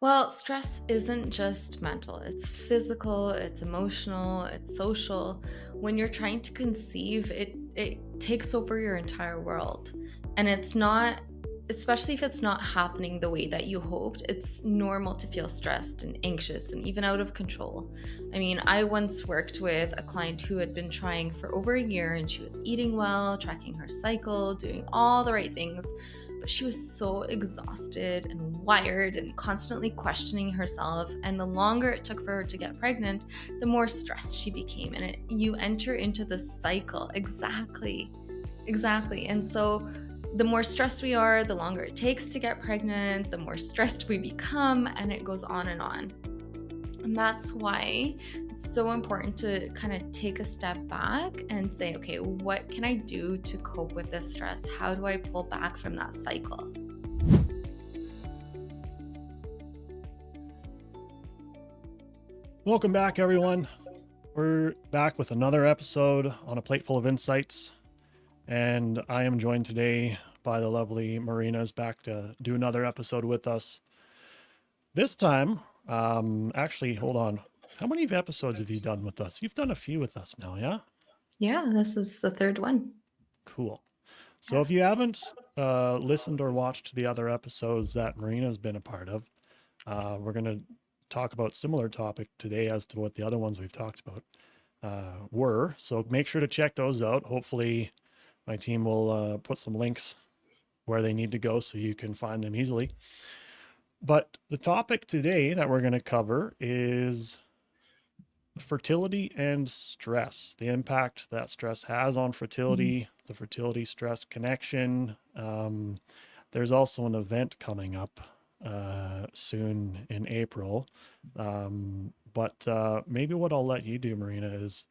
Well, stress isn't just mental, it's physical, it's emotional, it's social. When you're trying to conceive, it takes over your entire world. And it's not, especially if it's not happening the way that you hoped, it's normal to feel stressed and anxious and even out of control. I mean, I once worked with a client who had been trying for over a year and she was eating well, tracking her cycle, doing all the right things, but she was so exhausted and wired and constantly questioning herself. And the longer it took for her to get pregnant, the more stressed she became. And you enter into this cycle. Exactly. Exactly. And so the more stressed we are, the longer it takes to get pregnant, the more stressed we become, and it goes on and on. And that's why it's so important to kind of take a step back and say, okay, what can I do to cope with this stress? How do I pull back from that cycle? Welcome back, everyone. We're back with another episode on a Plateful of Insights, and I am joined today by the lovely Marina is back to do another episode with us. This time, actually, hold on. How many episodes have you done with us? You've done a few with us now, yeah? Yeah, this is the third one. Cool. So if you haven't listened or watched the other episodes that Marina's been a part of, we're going to talk about similar topic today as to what the other ones we've talked about were. So make sure to check those out. Hopefully my team will put some links where they need to go so you can find them easily. But the topic today that we're going to cover is fertility and stress, the impact that stress has on fertility, the fertility stress connection. There's also an event coming up soon in April. But maybe what I'll let you do, Marina, is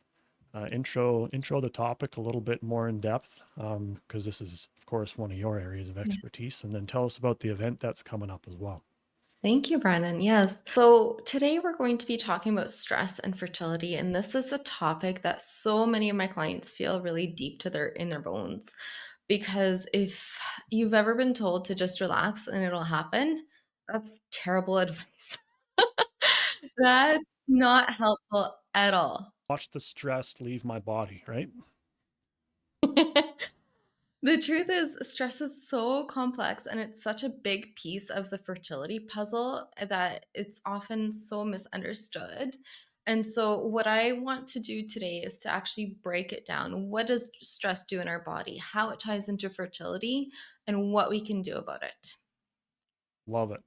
intro the topic a little bit more in depth, because this is, of course, one of your areas of Yeah. expertise, and then tell us about the event that's coming up as well. Thank you, Brennan. Yes. So today we're going to be talking about stress and fertility. And this is a topic that so many of my clients feel really deep to their bones. Because if you've ever been told to just relax and it'll happen, that's terrible advice. That's not helpful at all. Watch the stress leave my body, right? The truth is, stress is so complex and it's such a big piece of the fertility puzzle that it's often so misunderstood. And so, what I want to do today is to actually break it down. What does stress do in our body, how it ties into fertility, and what we can do about it? Love it.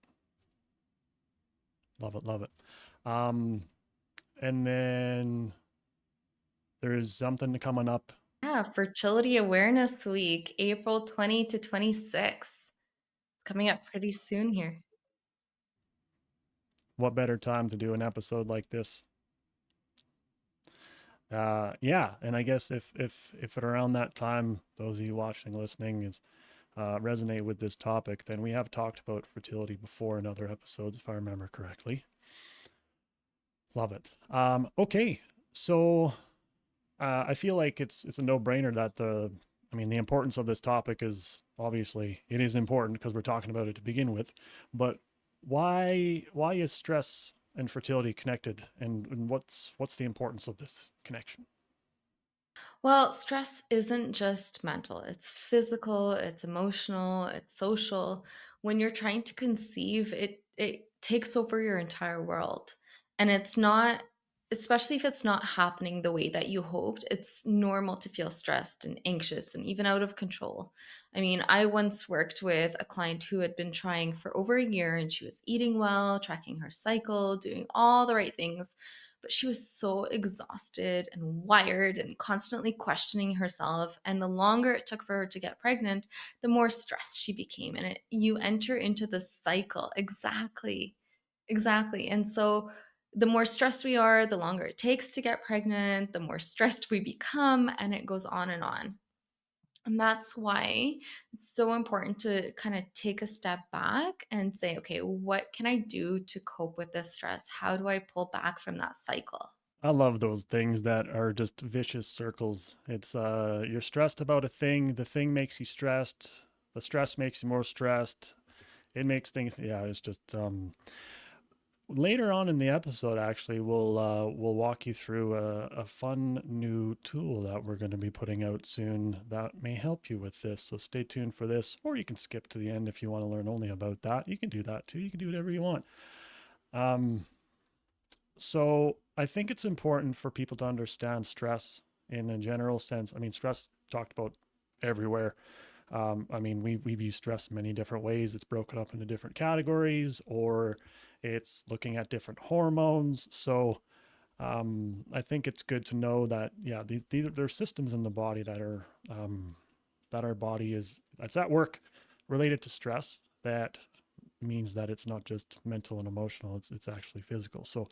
Love it. Love it. Um, and then there's something coming up. Yeah, Fertility Awareness Week, April 20 to 26, coming up pretty soon here. What better time to do an episode like this? Yeah, and I guess if at around that time, those of you watching, listening, is resonate with this topic, then we have talked about fertility before in other episodes, if I remember correctly. Love it. Okay, so I feel like it's a no-brainer that the importance of this topic is obviously it is important because we're talking about it to begin with, but why is stress and fertility connected, and what's the importance of this connection? Well, stress isn't just mental, it's physical, it's emotional, it's social. When you're trying to conceive, it takes over your entire world. And it's not, especially if it's not happening the way that you hoped, it's normal to feel stressed and anxious and even out of control. I mean, I once worked with a client who had been trying for over a year and she was eating well, tracking her cycle, doing all the right things, but she was so exhausted and wired and constantly questioning herself. And the longer it took for her to get pregnant, the more stressed she became. And you enter into this cycle. Exactly. Exactly. And so the more stressed we are, the longer it takes to get pregnant, the more stressed we become, and it goes on and on. And that's why it's so important to kind of take a step back and say, okay, what can I do to cope with this stress? How do I pull back from that cycle? I love those things that are just vicious circles. It's you're stressed about a thing, the thing makes you stressed, the stress makes you more stressed. It makes things, yeah, it's just later on in the episode, actually, we'll walk you through a fun new tool that we're going to be putting out soon that may help you with this. So stay tuned for this, or you can skip to the end if you want to learn only about that. You can do that too. You can do whatever you want. Um, so I think it's important for people to understand stress in a general sense. I mean, stress talked about everywhere. I mean, we view stress in many different ways. It's broken up into different categories, or it's looking at different hormones. So I think it's good to know that yeah, these there are systems in the body that our body is that's at work related to stress. That means that it's not just mental and emotional; it's actually physical. So,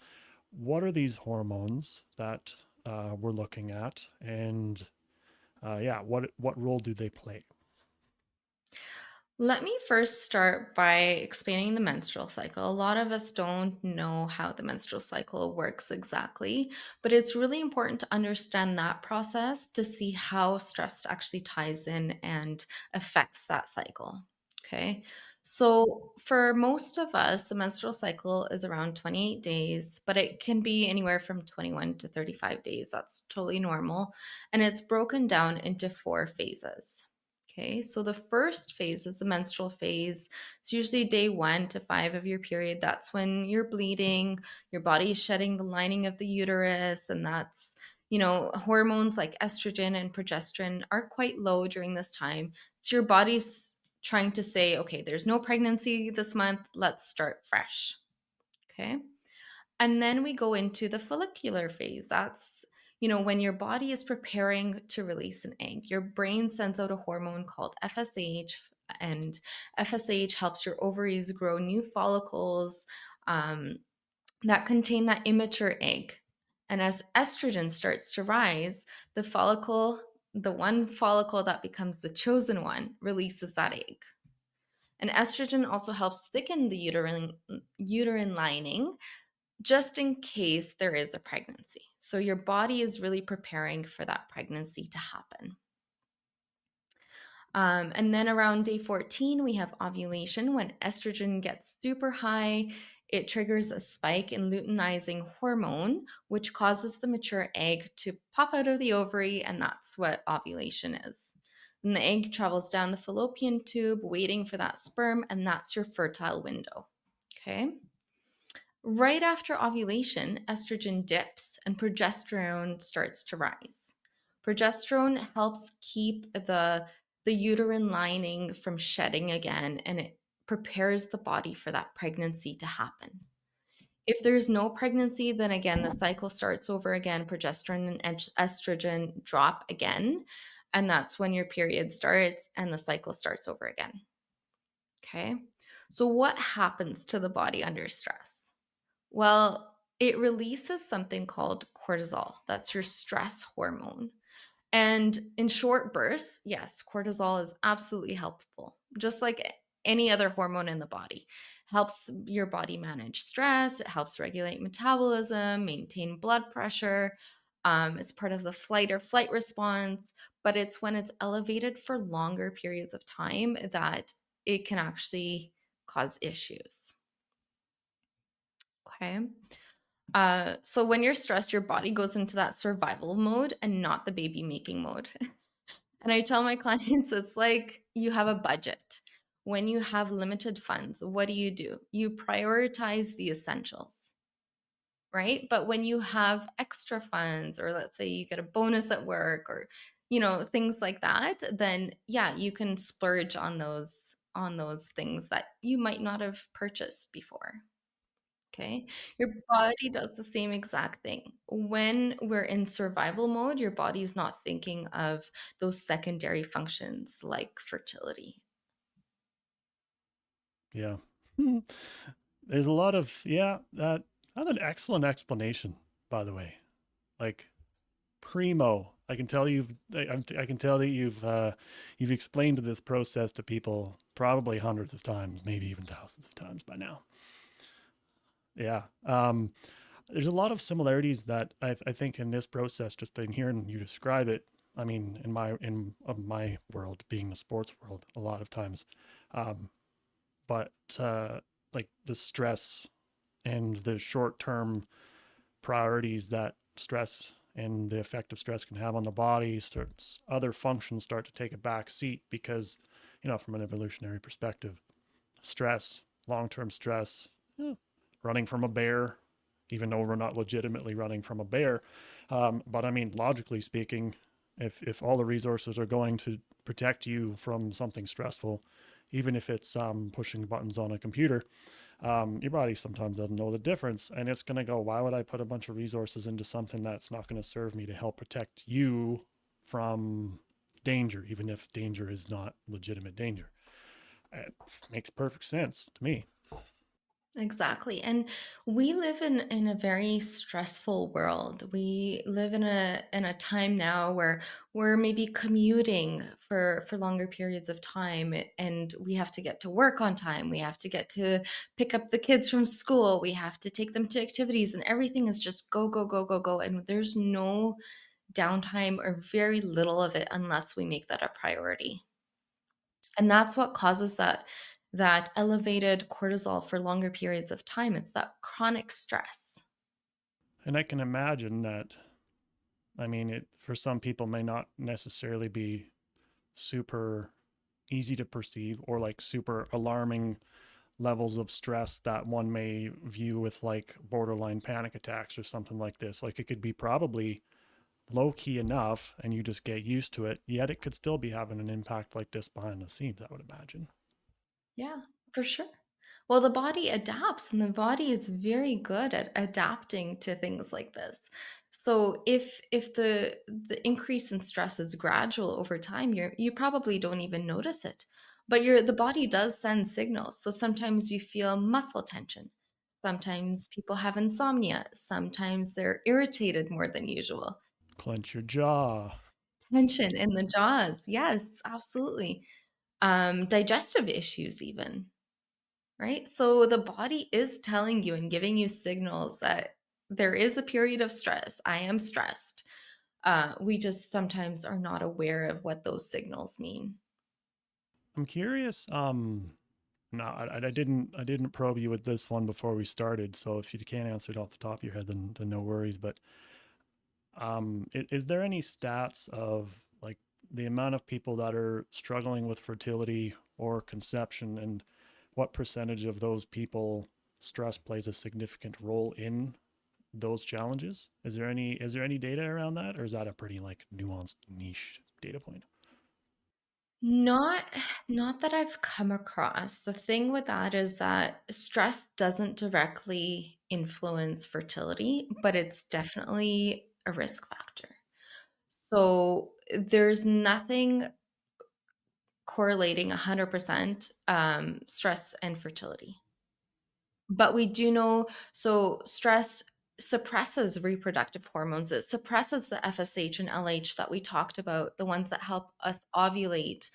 what are these hormones that we're looking at, and yeah, what role do they play? Let me first start by explaining the menstrual cycle. A lot of us don't know how the menstrual cycle works exactly, but it's really important to understand that process to see how stress actually ties in and affects that cycle. Okay. So, for most of us, the menstrual cycle is around 28 days, but it can be anywhere from 21 to 35 days. That's totally normal. And it's broken down into four phases. Okay, so the first phase is the menstrual phase. It's usually day 1 to 5 of your period. That's when you're bleeding, your body is shedding the lining of the uterus, and hormones like estrogen and progesterone are quite low during this time. So your body's trying to say, okay, there's no pregnancy this month, let's start fresh. Okay. And then we go into the follicular phase. That's when your body is preparing to release an egg. Your brain sends out a hormone called FSH, and FSH helps your ovaries grow new follicles um, that contain that immature egg. And as estrogen starts to rise, the one follicle that becomes the chosen one, releases that egg. And estrogen also helps thicken the uterine lining just in case there is a pregnancy. So your body is really preparing for that pregnancy to happen. And then around day 14, we have ovulation when estrogen gets super high. It triggers a spike in luteinizing hormone, which causes the mature egg to pop out of the ovary, and that's what ovulation is. And the egg travels down the fallopian tube, waiting for that sperm, and that's your fertile window. Okay. Right after ovulation, estrogen dips and progesterone starts to rise. Progesterone helps keep the uterine lining from shedding again, and it prepares the body for that pregnancy to happen. If there's no pregnancy, then again the cycle starts over again. Progesterone and estrogen drop again, and that's when your period starts and the cycle starts over again. Okay? So what happens to the body under stress? Well, it releases something called cortisol. That's your stress hormone. And in short bursts, yes, cortisol is absolutely helpful, just like any other hormone in the body. Helps your body manage stress, it helps regulate metabolism, maintain blood pressure. It's part of the flight or flight response, but it's when it's elevated for longer periods of time that it can actually cause issues. Okay. So when you're stressed, your body goes into that survival mode and not the baby making mode. And I tell my clients it's like you have a budget. When you have limited funds, what do? You prioritize the essentials, right? But when you have extra funds, or let's say you get a bonus at work, or things like that, then yeah, you can splurge on those things that you might not have purchased before. Okay. Your body does the same exact thing. When we're in survival mode, your body's not thinking of those secondary functions like fertility. Yeah. There's a lot of yeah, that's an excellent explanation, by the way. Like primo. I can tell I can tell that you've explained this process to people probably hundreds of times, maybe even thousands of times by now. Yeah. There's a lot of similarities that I think in this process, just in hearing you describe it. I mean, in my world, being the sports world, a lot of times, um, but like the stress and the short term priorities that stress and the effect of stress can have on the body, starts other functions start to take a back seat because, from an evolutionary perspective, stress, long-term stress, running from a bear, even though we're not legitimately running from a bear. But I mean, logically speaking, if all the resources are going to protect you from something stressful, even if it's pushing buttons on a computer, your body sometimes doesn't know the difference. And it's going to go, why would I put a bunch of resources into something that's not going to serve me to help protect you from danger, even if danger is not legitimate danger? It makes perfect sense to me. Exactly. And we live in a very stressful world. We live in a time now where we're maybe commuting for longer periods of time, and we have to get to work on time. We have to get to pick up the kids from school. We have to take them to activities, and everything is just go go go go go, and there's no downtime or very little of it unless we make that a priority. And that's what causes that elevated cortisol for longer periods of time. It's that chronic stress. And I can imagine that, I mean, it for some people may not necessarily be super easy to perceive or like super alarming levels of stress that one may view with like borderline panic attacks or something like this. Like it could be probably low key enough and you just get used to it, yet it could still be having an impact like this behind the scenes, I would imagine. Yeah, for sure. Well, the body adapts and the body is very good at adapting to things like this. So if the increase in stress is gradual over time, you probably don't even notice it. But the body does send signals. So sometimes you feel muscle tension. Sometimes people have insomnia. Sometimes they're irritated more than usual. Clench your jaw. Tension in the jaws. Yes, absolutely. Digestive issues even. Right? So the body is telling you and giving you signals that there is a period of stress. I am stressed. We just sometimes are not aware of what those signals mean. I'm curious. No, I didn't probe you with this one before we started. So if you can't answer it off the top of your head, then no worries. But is there any stats of like the amount of people that are struggling with fertility or conception, and what percentage of those people stress plays a significant role in those challenges? Is there any data around that, or is that a pretty like nuanced niche data point? Not not that I've come across. The thing with that is that stress doesn't directly influence fertility, but it's definitely a risk factor. So there's nothing correlating 100% stress and fertility. But we do know, so stress suppresses reproductive hormones. It suppresses the FSH and LH that we talked about, the ones that help us ovulate.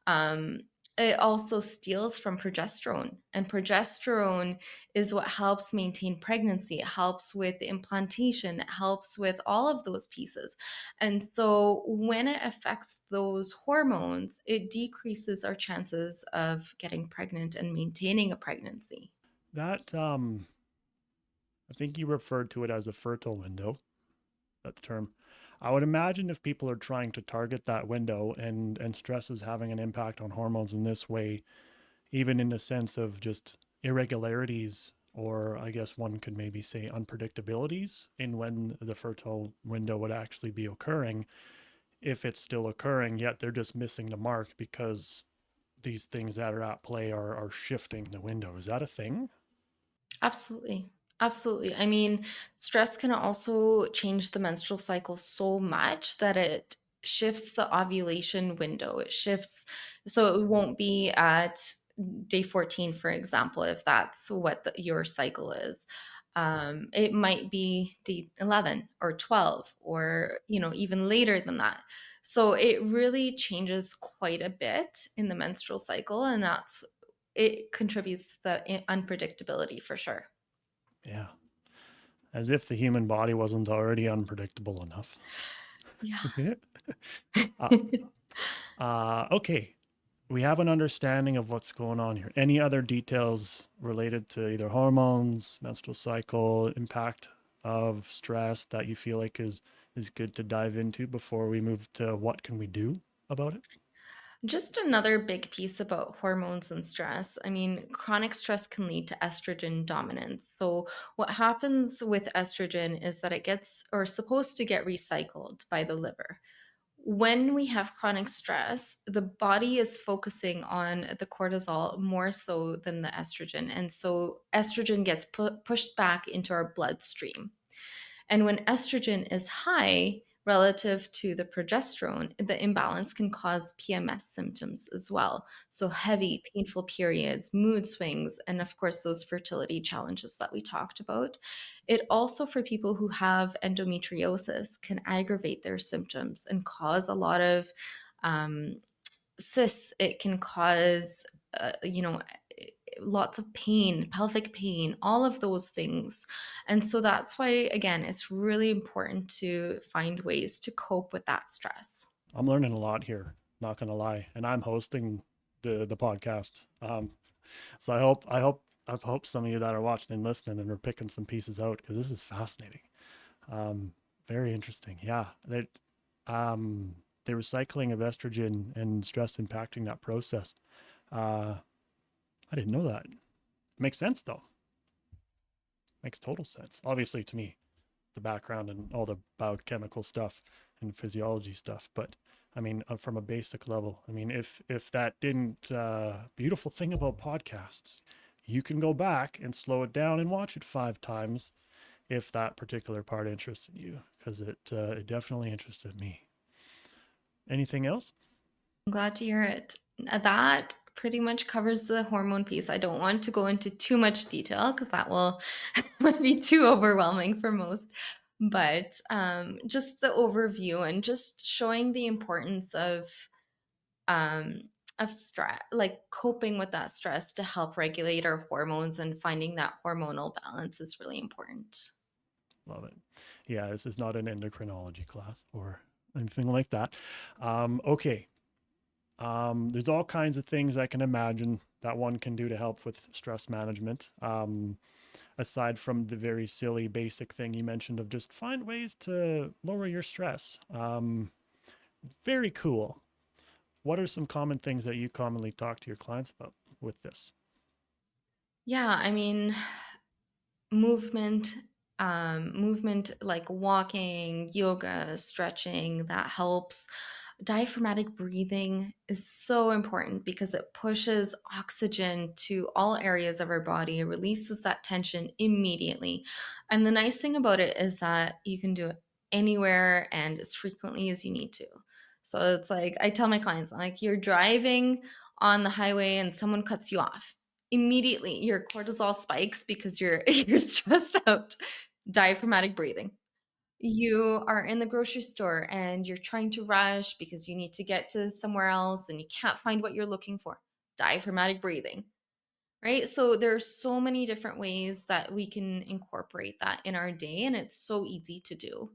Um, it also steals from progesterone, and progesterone is what helps maintain pregnancy. It helps with the implantation, it helps with all of those pieces. And so when it affects those hormones, it decreases our chances of getting pregnant and maintaining a pregnancy. That I think you referred to it as a fertile window, that term. I would imagine if people are trying to target that window, and stress is having an impact on hormones in this way, even in the sense of just irregularities, or I guess one could maybe say unpredictabilities in when the fertile window would actually be occurring, if it's still occurring, yet they're just missing the mark because these things that are at play are shifting the window. Is that a thing? Absolutely. Absolutely. I mean, stress can also change the menstrual cycle so much that it shifts the ovulation window. It shifts, so it won't be at day 14, for example, if that's what your cycle is. It might be day 11 or 12 or, even later than that. So it really changes quite a bit in the menstrual cycle, and it contributes to the unpredictability for sure. Yeah. As if the human body wasn't already unpredictable enough. Yeah. uh, okay. we have an understanding of what's going on here. Any other details related to either hormones, menstrual cycle, impact of stress that you feel like is good to dive into before we move to what can we do about it? Just another big piece about hormones and stress. I mean, chronic stress can lead to estrogen dominance. So, what happens with estrogen is that it gets or is supposed to get recycled by the liver. When we have chronic stress, the body is focusing on the cortisol more so than the estrogen. And so, estrogen gets pushed back into our bloodstream. And when estrogen is high relative to the progesterone, the imbalance can cause PMS symptoms as well. So, heavy, painful periods, mood swings, and of course, those fertility challenges that we talked about. It also, for people who have endometriosis, can aggravate their symptoms and cause a lot of um, cysts. It can cause, lots of pain, pelvic pain, all of those things. And so that's why, again, it's really important to find ways to cope with that stress. I'm learning a lot here, not gonna lie, and I'm hosting the podcast. So I hope some of you that are watching and listening and are picking some pieces out because this is fascinating. Um, Very interesting. Yeah, that the recycling of estrogen and stress impacting that process. Uh, I didn't know that. Makes sense though. Makes total sense. Obviously to me, the background and all the biochemical stuff and physiology stuff, but I mean, from a basic level, I mean, if that didn't, beautiful thing about podcasts, you can go back and slow it down and watch it 5 times if that particular part interested you, because it definitely interested me. Anything else? I'm glad to hear it. That pretty much covers the hormone piece. I don't want to go into too much detail because that will might be too overwhelming for most. But just the overview and just showing the importance um, of stress, like coping with that stress to help regulate our hormones and finding that hormonal balance is really important. Love it. Yeah, this is not an endocrinology class or anything like that. Okay. There's all kinds of things I can imagine that one can do to help with stress management. Aside from the very silly basic thing you mentioned of just find ways to lower your stress. Very cool. What are some common things that you commonly talk to your clients about with this? Yeah, I mean, movement, movement like walking, yoga, stretching, that helps. Diaphragmatic breathing is so important because it pushes oxygen to all areas of our body. It releases that tension immediately. And the nice thing about it is that you can do it anywhere and as frequently as you need to. So it's like I tell my clients, I'm like, you're driving on the highway and someone cuts you off. Immediately your cortisol spikes because you're you're stressed out. Diaphragmatic breathing. You are in the grocery store and you're trying to rush because you need to get to somewhere else and you can't find what you're looking for. Diaphragmatic breathing, right? So there's so many different ways that we can incorporate that in our day and it's so easy to do.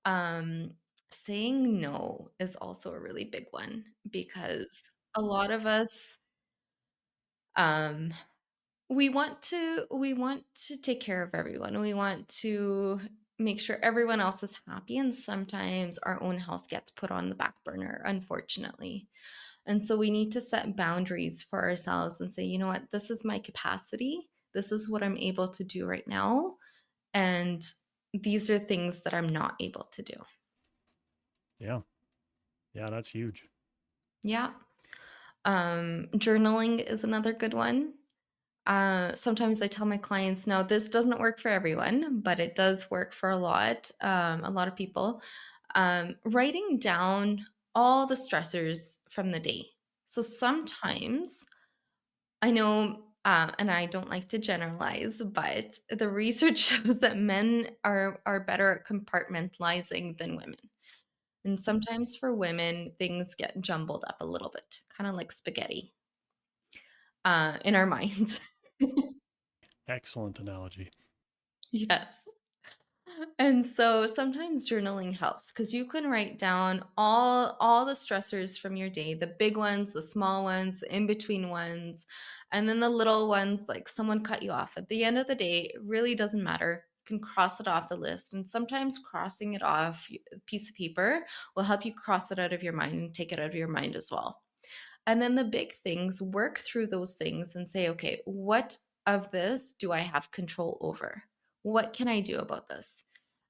Um Saying no is also a really big one because a lot of us um we want to take care of everyone. We want to make sure everyone else is happy, and sometimes our own health gets put on the back burner, unfortunately. And so we need to set boundaries for ourselves and say, you know what, this is my capacity. This is what I'm able to do right now. And these are things that I'm not able to do. Yeah. Yeah, that's huge. Yeah. Journaling is another good one. Sometimes I tell my clients, no, this doesn't work for everyone, but it does work for a lot of people. Writing down all the stressors from the day. So sometimes I know, and I don't like to generalize, but the research shows that men are better at compartmentalizing than women. And sometimes for women, things get jumbled up a little bit, kind of like spaghetti in our minds. Excellent analogy. Yes. And so sometimes journaling helps because you can write down all the stressors from your day, the big ones, the small ones, the in-between ones, and then the little ones, like someone cut you off. At the end of the day, it really doesn't matter. You can cross it off the list. And sometimes crossing it off a piece of paper will help you cross it out of your mind and take it out of your mind as well. And then the big things, work through those things and say, okay, what of this do I have control over? What can I do about this?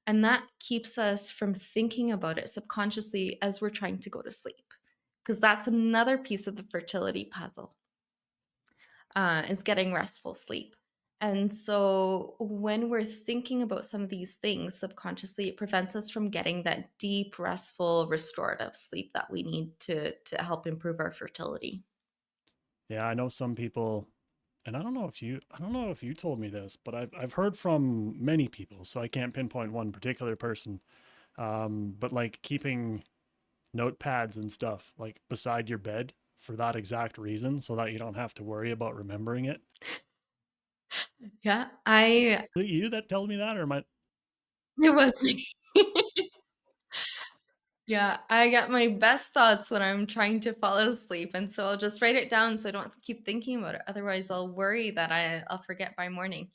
And that keeps us from thinking about it subconsciously as we're trying to go to sleep. Because that's another piece of the fertility puzzle, is getting restful sleep. And so when we're thinking about some of these things subconsciously, it prevents us from getting that deep, restful, restorative sleep that we need to help improve our fertility. Yeah, I know some people, and I don't know if you told me this, but I've heard from many people, so I can't pinpoint one particular person. But like keeping notepads and stuff like beside your bed for that exact reason, so that you don't have to worry about remembering it. Yeah, I Is it you that tells me that, or am I? it was me. Yeah, I get my best thoughts when I'm trying to fall asleep, and so I'll just write it down so I don't have to keep thinking about it. Otherwise, I'll worry that I'll forget by morning.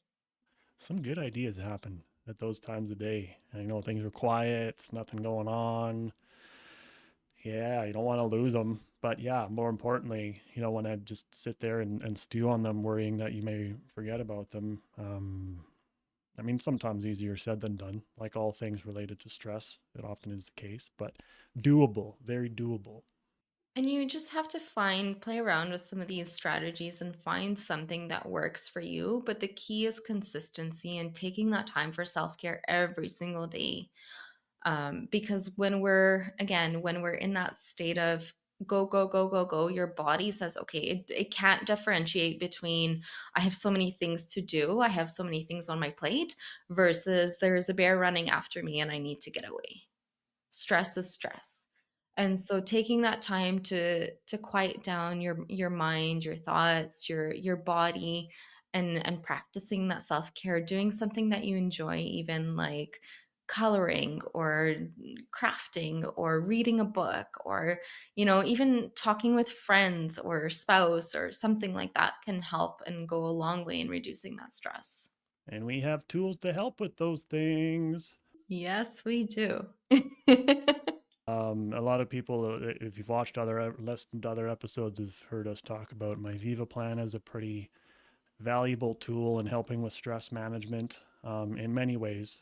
Some good ideas happen at those times of day. I know things are quiet, nothing going on. Yeah, you don't want to lose them. But yeah, more importantly, when I just sit there and stew on them, worrying that you may forget about them. I mean, sometimes easier said than done, like all things related to stress. It often is the case, but doable, very doable. And you just have to play around with some of these strategies and find something that works for you. But the key is consistency and taking that time for self care every single day. Because when we're in that state of go, go, go, go, go, your body says, okay, it can't differentiate between I have so many things to do, I have so many things on my plate, versus there's a bear running after me and I need to get away. Stress is stress. And so taking that time to quiet down your mind, your thoughts, your body, and practicing that self-care, doing something that you enjoy, even like coloring or crafting or reading a book, or even talking with friends or spouse or something like that, can help and go a long way in reducing that stress. And we have tools to help with those things. Yes, we do. A lot of people, if you've watched listened to other episodes, have heard us talk about my Viva plan as a pretty valuable tool in helping with stress management in many ways,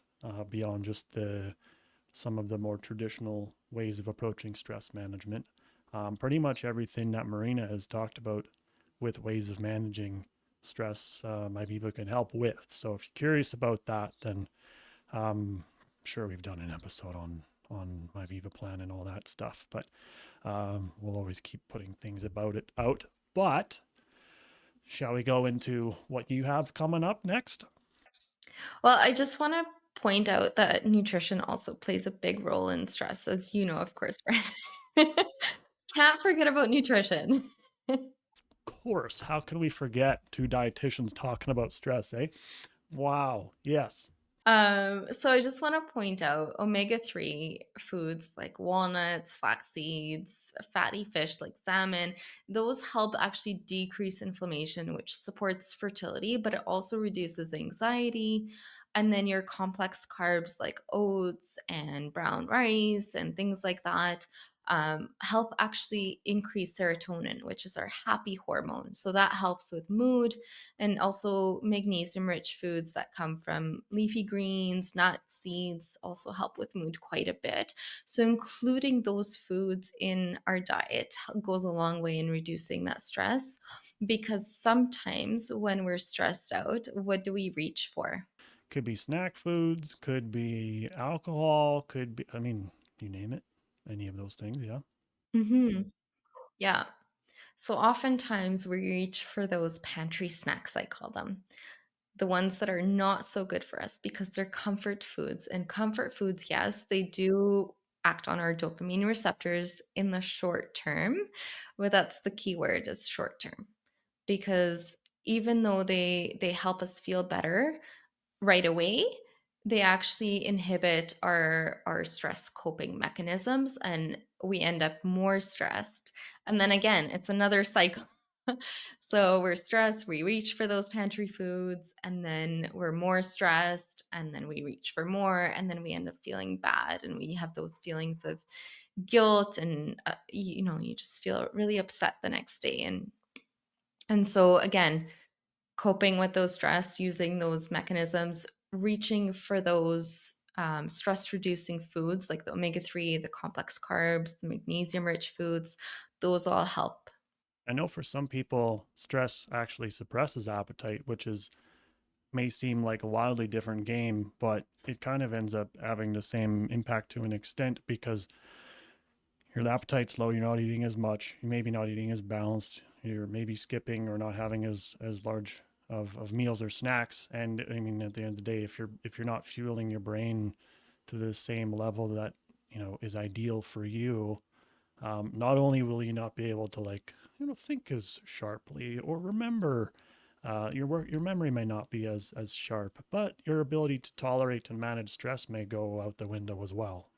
beyond just some of the more traditional ways of approaching stress management. Pretty much everything that Marina has talked about with ways of managing stress, my Viva can help with. So if you're curious about that, then sure we've done an episode on my Viva plan and all that stuff, but we'll always keep putting things about it out. But shall we go into what you have coming up next? Well, I just want to point out that nutrition also plays a big role in stress, as you know, of course, right? Can't forget about nutrition. Of course, how can we forget two dietitians talking about stress, eh? Wow, yes. So I just want to point out omega-3 foods like walnuts, flax seeds, fatty fish like salmon, those help actually decrease inflammation, which supports fertility, but it also reduces anxiety. And then your complex carbs like oats and brown rice and things like that help actually increase serotonin, which is our happy hormone. So that helps with mood, and also magnesium rich foods that come from leafy greens, nuts, seeds also help with mood quite a bit. So including those foods in our diet goes a long way in reducing that stress, because sometimes when we're stressed out, what do we reach for? Could be snack foods, could be alcohol, could be, I mean, you name it, any of those things, yeah. Mhm. Yeah. So oftentimes we reach for those pantry snacks, I call them. The ones that are not so good for us because they're comfort foods. And comfort foods, yes, they do act on our dopamine receptors in the short term, but that's the key word, is short term. Because even though they help us feel better right away, They actually inhibit our stress coping mechanisms, and we end up more stressed. And then again, it's another cycle. So we're stressed, we reach for those pantry foods, and then we're more stressed, and then we reach for more, and then we end up feeling bad, and we have those feelings of guilt, and you just feel really upset the next day. And so again, coping with those stress, using those mechanisms, reaching for those stress reducing foods like the omega-3, the complex carbs, the magnesium rich foods, those all help. I know for some people, stress actually suppresses appetite, which is may seem like a wildly different game, but it kind of ends up having the same impact to an extent because your appetite's low, you're not eating as much, you maybe not eating as balanced, you're maybe skipping or not having as large of meals or snacks. And I mean, at the end of the day, if you're not fueling your brain to the same level that is ideal for you, not only will you not be able to think as sharply or remember, your memory may not be as sharp, but your ability to tolerate and manage stress may go out the window as well.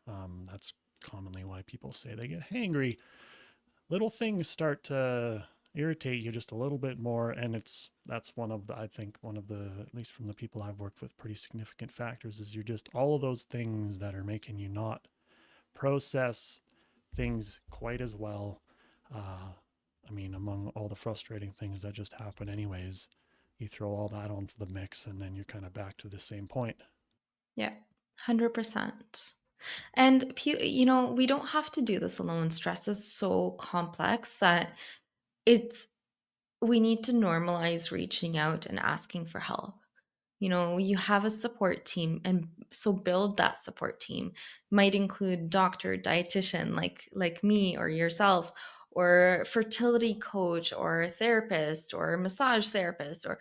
That's commonly why people say they get hangry. Little things start to irritate you just a little bit more, and that's one of the, I think one of the, at least from the people I've worked with, pretty significant factors is you're just all of those things that are making you not process things quite as well. I mean, among all the frustrating things that just happen, anyways, you throw all that onto the mix, and then you're kind of back to the same point. Yeah, 100%. And we don't have to do this alone. Stress is so complex that it's we need to normalize reaching out and asking for help. You have a support team, and so build that support team. Might include doctor, dietitian, like me or yourself, or fertility coach or therapist or massage therapist, or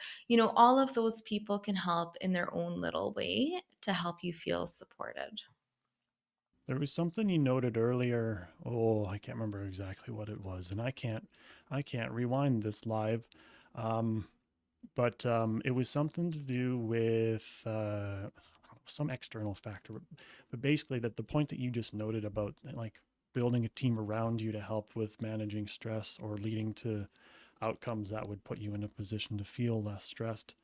all of those people can help in their own little way to help you feel supported. There was something you noted earlier. Oh, I can't remember exactly what it was, and I can't rewind this live. Um, but it was something to do with some external factor. But basically, that the point that you just noted about like building a team around you to help with managing stress or leading to outcomes that would put you in a position to feel less stressed.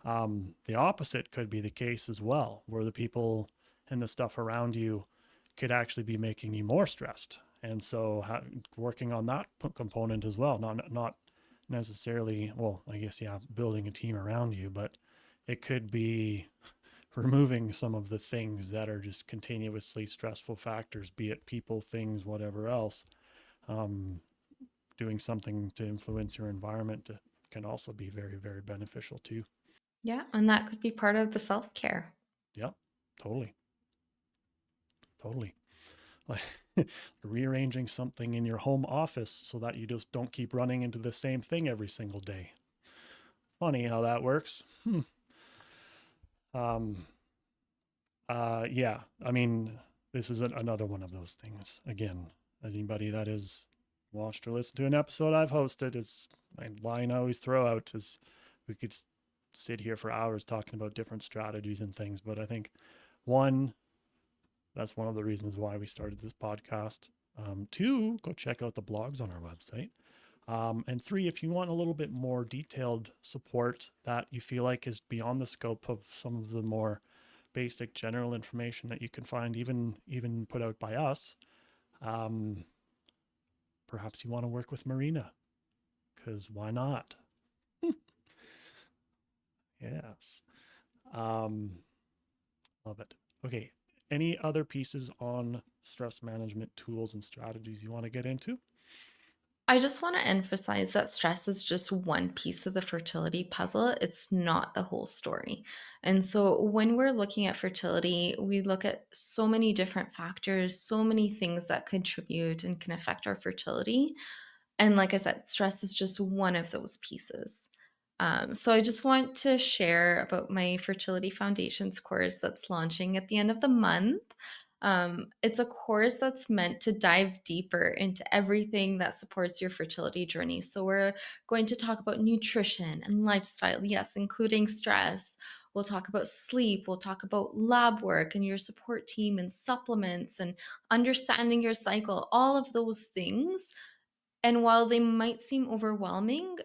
The opposite could be the case as well, where the people and the stuff around you could actually be making you more stressed. And so working on that component as well, not necessarily, well, I guess, yeah, building a team around you, but it could be removing some of the things that are just continuously stressful factors, be it people, things, whatever else. Um, Doing something to influence your environment can also be very, very beneficial too. Yeah, and that could be part of the self-care. Yep, totally, totally. Like rearranging something in your home office so that you just don't keep running into the same thing every single day. Funny how that works. Um, yeah, I mean, this is another one of those things. Again, as anybody that has watched or listened to an episode I've hosted, is my line I always throw out is we could sit here for hours talking about different strategies and things. But I think one, that's one of the reasons why we started this podcast. Two, go check out the blogs on our website. And three, if you want a little bit more detailed support that you feel like is beyond the scope of some of the more basic general information that you can find, even put out by us, um, perhaps you want to work with Marina, because why not? Yes. Um, Love it. Okay. Any other pieces on stress management tools and strategies you want to get into? I just want to emphasize that stress is just one piece of the fertility puzzle. It's not the whole story. And so when we're looking at fertility, we look at so many different factors, so many things that contribute and can affect our fertility. And like I said, stress is just one of those pieces. So I just want to share about my Fertility Foundations course that's launching at the end of the month. It's a course that's meant to dive deeper into everything that supports your fertility journey. So we're going to talk about nutrition and lifestyle, yes, including stress. We'll talk about sleep. We'll talk about lab work and your support team and supplements and understanding your cycle, all of those things. And while they might seem overwhelming,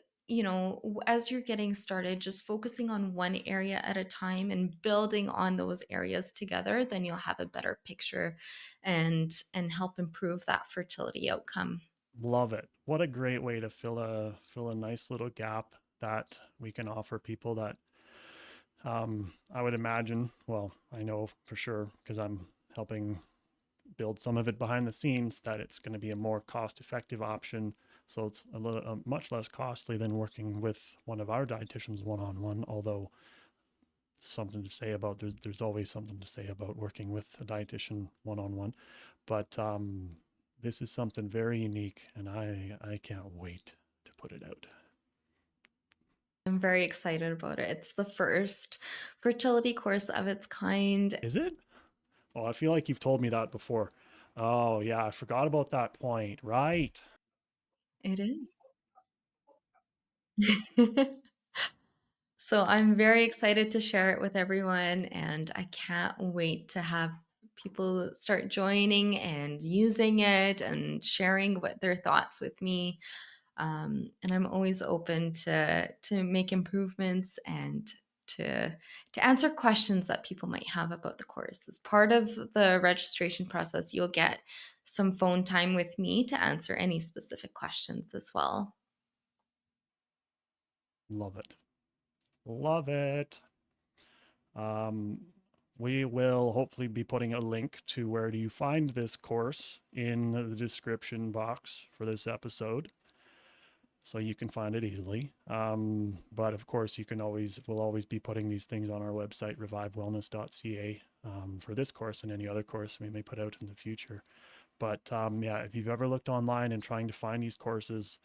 as you're getting started, just focusing on one area at a time and building on those areas together, then you'll have a better picture and help improve that fertility outcome. Love it. What a great way to fill a nice little gap that we can offer people that I would imagine, well, I know for sure because I'm helping build some of it behind the scenes that it's going to be a more cost effective option. So it's much less costly than working with one of our dietitians one on one, although something to say about there's always something to say about working with a dietitian one on one. But this is something very unique and I can't wait to put it out. I'm very excited about it. It's the first fertility course of its kind. Is it? Oh, I feel like you've told me that before. Oh, yeah, I forgot about that point. Right. It is. So I'm very excited to share it with everyone, and I can't wait to have people start joining and using it and sharing what their thoughts with me. And I'm always open to make improvements and to to answer questions that people might have about the course. As part of the registration process, you'll get some phone time with me to answer any specific questions as well. Love it. Love it. Um, we will hopefully be putting a link to where do you find this course in the description box for this episode. So you can find it easily. But of course, we'll always be putting these things on our website, revivewellness.ca, for this course and any other course we may put out in the future. But yeah, if you've ever looked online and trying to find these courses,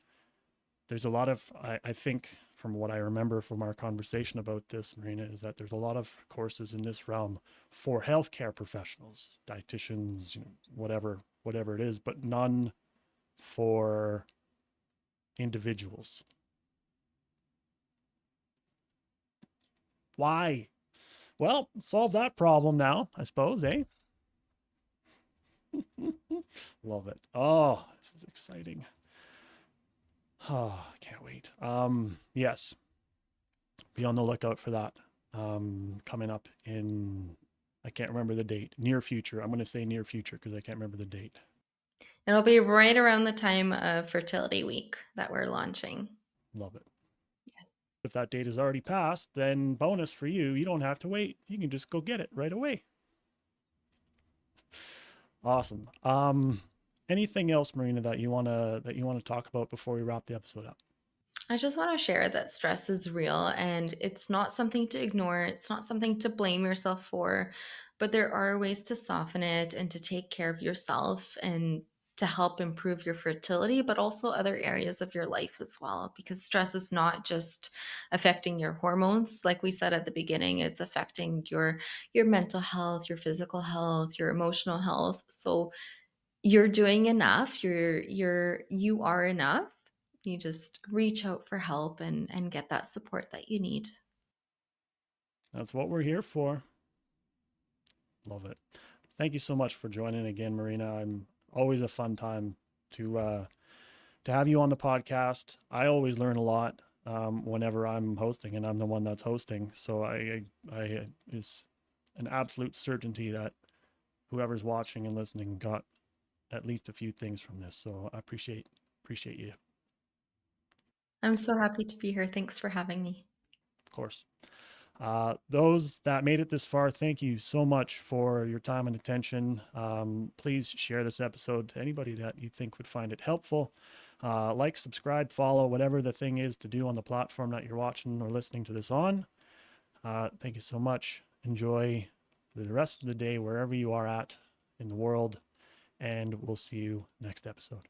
there's a lot of, I think, from what I remember from our conversation about this, Marina, is that there's a lot of courses in this realm for healthcare professionals, dietitians, whatever it is, but none for individuals. Why? Well, solve that problem now, I suppose, eh? Love it. Oh, this is exciting. Oh, I can't wait. Yes, be on the lookout for that. Coming up in, I can't remember the date, near future. I'm going to say near future because I can't remember the date. It'll be right around the time of Fertility Week that we're launching. Love it. If that date is already passed, then bonus for you. You don't have to wait. You can just go get it right away. Awesome. Anything else, Marina, that you wanna talk about before we wrap the episode up? I just want to share that stress is real and it's not something to ignore. It's not something to blame yourself for, but there are ways to soften it and to take care of yourself and to help improve your fertility, but also other areas of your life as well. Because stress is not just affecting your hormones, like we said at the beginning, it's affecting your mental health, your physical health, your emotional health. So you're doing enough. You are enough. You just reach out for help and get that support that you need. That's what we're here for. Love it. Thank you so much for joining again, Marina. I'm always a fun time to have you on the podcast. I always learn a lot whenever I'm hosting, and I'm the one that's hosting. So I is an absolute certainty that whoever's watching and listening got at least a few things from this. So I appreciate you, I'm so happy to be here. Thanks for having me. of course. Those that made it this far, thank you so much for your time and attention. Please share this episode to anybody that you think would find it helpful. Like, subscribe, follow, whatever the thing is to do on the platform that you're watching or listening to this on. Thank you so much. Enjoy the rest of the day wherever you are at in the world, and we'll see you next episode.